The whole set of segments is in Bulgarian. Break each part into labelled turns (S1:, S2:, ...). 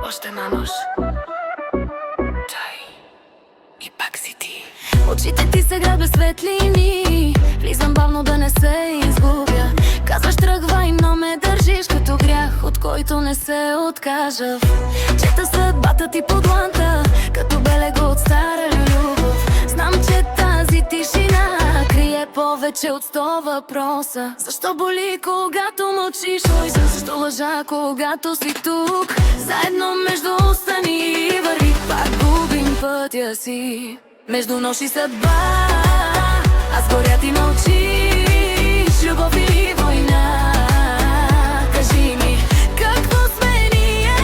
S1: Още една нощ. И пак си ти. Очите ти се град без светлини. Влизам бавно да не се изгубя. Казваш тръгвай, но ме държиш като грях, от който не се откажа. Чета съдбата ти под ланта, като белега от стара любов. Знам, че тази тишина крие повече от 100 въпроса. Защо боли, когато мълчиш? Ой, защо лъжа, когато си тук? Заедно между устани и върви, пак губим пътя си. Между нощ и съдба, аз горя, ти мълчиш. Любов или война? Кажи ми, какво сме ние?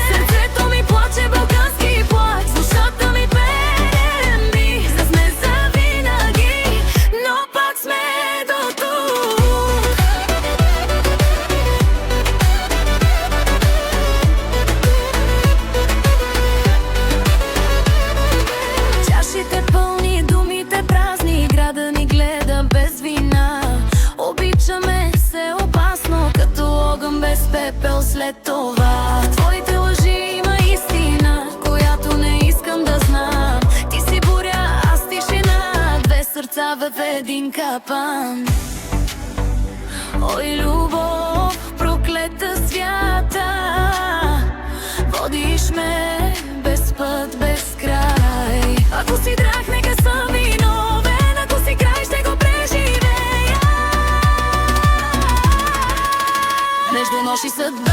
S1: Сърцето ми плаче, балкански плач. Душата ми пее, за сме завинаги, но пак сме до тук. Чашите пълни, думите празни, града ни гледа без вина. Обичаме се опасно, като огън без пепел след това. В твоите лъжи има истина, която не искам да знам. Ти си буря, аз тишина, две сърца в един капан. Ой, любов, проклета свята, водиш ме без път, без край. Ако си драх, нека съм виновен, ако си край, ще го преживея. Между нощ и съдба,